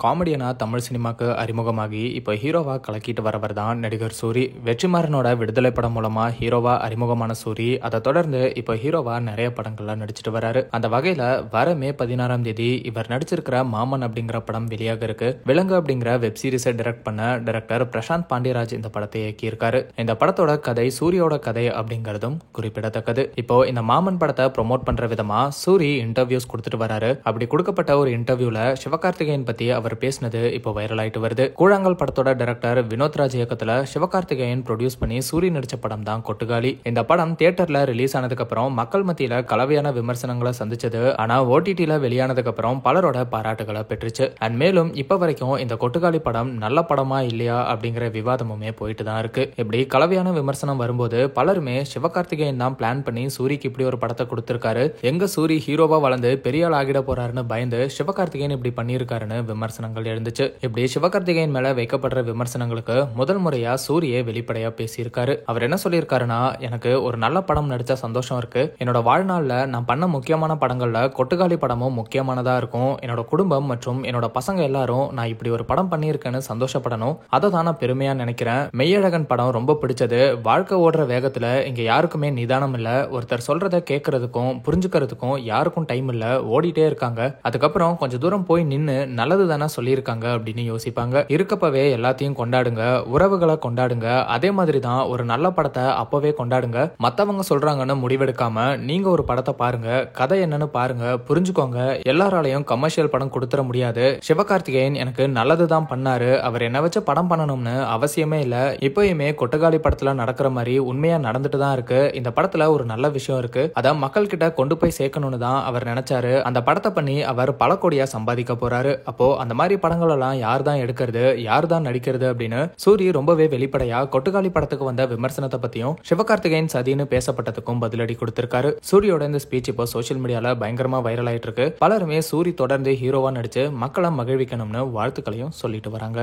காமெடியனா தமிழ் சினிமாக்கு அறிமுகமாகி இப்போ ஹீரோவா கலக்கிட்டு வரவர் தான் நடிகர் சூரி. வெற்றிமாறனோட விடுதலை படம் மூலமா ஹீரோவா அறிமுகமான சூரி அதை தொடர்ந்து இப்போ ஹீரோவா நிறைய படங்கள்ல நடிச்சிட்டு வராரு. அந்த வகையில வர மே 16ஆம் தேதி இவர் நடிச்சிருக்கிற மாமன் அப்படிங்கிற படம் வெளியாக இருக்கு. விலங்கு அப்படிங்கிற வெப் சீரிஸை டைரக்ட் பண்ண டைரக்டர் பிரசாந்த் பாண்டியராஜ் இந்த படத்தை இயக்கியிருக்காரு. இந்த படத்தோட கதை சூரியோட கதை அப்படிங்கறதும் குறிப்பிடத்தக்கது. இப்போ இந்த மாமன் படத்தை ப்ரொமோட் பண்ற விதமா சூரி இன்டர்வியூஸ் கொடுத்துட்டு வராரு. அப்படி கொடுக்கப்பட்ட ஒரு இன்டர்வியூல சிவகார்த்திகேயன் பத்தி அவர் பேசினது இப்போ வைரல் ஆயிட்டு வருது. கூழாங்கல் படத்தோட டைரக்டர் வினோத்ராஜ் இயக்கத்துல சிவகார்த்திகேயன் ப்ரொடியூஸ் பண்ணி சூரி நடிச்ச படம் தான் கொட்டுக்காளி. இந்த படம் தியேட்டர்ல ரிலீஸ் ஆனதுக்கு அப்புறம் மக்கள் மத்தியில கலவையான விமர்சனங்களை சந்திச்சது. ஆனா ஓடிடில வெளியானதுக்கு அப்புறம் பலரோட பாராட்டுகளை பெற்றுச்சு. அண்ட் மேலும் இப்ப வரைக்கும் இந்த கொட்டுக்காளி படம் நல்ல படமா இல்லையா அப்படிங்கிற விவாதமுமே போயிட்டு தான் இருக்கு. இப்படி கலவையான விமர்சனம் வரும்போது பலருமே சிவகார்த்திகேயன் தான் பிளான் பண்ணி சூரிக்கு இப்படி ஒரு படத்தை கொடுத்திருக்காரு, எங்க சூரி ஹீரோவா வளர்ந்து பெரிய ஆள் ஆகிட போறாருன்னு பயந்து சிவகார்த்திகேயன் இப்படி பண்ணியிருக்காருன்னு விமர்சனங்கள் எழுந்துச்சு. இப்படி சிவகார்த்திகேயன் மேல வைக்கப்படுற விமர்சனங்களுக்கு முதல் முறையா சூரியே வெளிப்படையா பேசியிருக்காரு. அவர் என்ன சொல்லியிருக்காருன்னா, எனக்கு ஒரு நல்ல படம் நடிச்ச சந்தோஷம் இருக்கு. என்னோட வாழ்நாள்ல நான் பண்ண முக்கியமான படங்கள்ல கொட்டுக்காளி படமும் முக்கியமானதா இருக்கும். என்னோட குடும்பம் மற்றும் என்னோட பசங்க எல்லாரும் நான் இப்படி ஒரு படம் பண்ணியிருக்கேன்னு சந்தோஷப்படணும். அதை தான் நான் பெருமையா நினைக்கிறேன். மெய்யழகன் படம் ரொம்ப பிடிச்சது. வாழ்க்கை ஓடுற வேகத்துல இங்க யாருக்குமே நிதானம் இல்ல. ஒருத்தர் சொல்றத கேட்கறதுக்கும் புரிஞ்சுக்கிறதுக்கும் யாருக்கும் டைம் இல்ல. ஓடிட்டே இருக்காங்க. அதுக்கப்புறம் கொஞ்சம் தூரம் போய் நின்னு நல்லது தானே சொல்லியிருக்காங்க அப்படின்னு யோசிப்பாங்க. இருக்கப்பவே எல்லாத்தையும் கொண்டாடுங்க, உறவுகளை கொண்டாடுங்க. அதே மாதிரி தான் ஒரு நல்ல படத்தை அப்பவே கொண்டாடுங்க. மத்தவங்க சொல்றாங்கன்னு முடிவெடுக்காம நீங்க ஒரு படத்தை பாருங்க, கதை என்னன்னு பாருங்க, புரிஞ்சுக்கோங்க. எல்லாராலையும் கமர்ஷியல் படம் கொடுத்துட முடியாது. சிவகார்த்திகேயன் எனக்கு நல்லதுதான் பண்ணாரு. அவர் என்ன வச்சு படம் பண்ணணும்னு அவசியமே இல்ல. இப்பயுமே கொட்டுக்காளி படத்துல நடக்கிற மாதிரி உண்மையா நடந்துட்டு தான் இருக்கு. இந்த படத்துல ஒரு நல்ல விஷயம் இருக்கு. அத மக்கள் கிட்ட கொண்டு போய் சேர்க்கணும்னு தான் அவர் நினைச்சாரு. அந்த படத்தை பண்ணி அவர் பல கோடியா சம்பாதிக்க போறாரு. அப்போ அந்த மாதிரி படங்கள் எல்லாம் யார் தான் எடுக்கிறது, யார் தான் நடிக்கிறது அப்படின்னு சூரி ரொம்பவே வெளிப்படையா கொட்டுக்காளி படத்துக்கு வந்த விமர்சனத்தை பத்தியும் சிவகார்த்திகேயன் சதின்னு பேசப்பட்டதுக்கும் பதிலடி கொடுத்திருக்காரு. சூரியோட இந்த ஸ்பீச் இப்போ சோசியல் மீடியால பயங்கரமா வைரல் ஆயிட்டு இருக்கு. பலருமே சூரி தொடர்ந்து ஹீரோவா நடிச்சு மக்களை மகிழ்விக்கணும்னு வாழ்த்துக்களையும் சொல்லிட்டு வராங்க.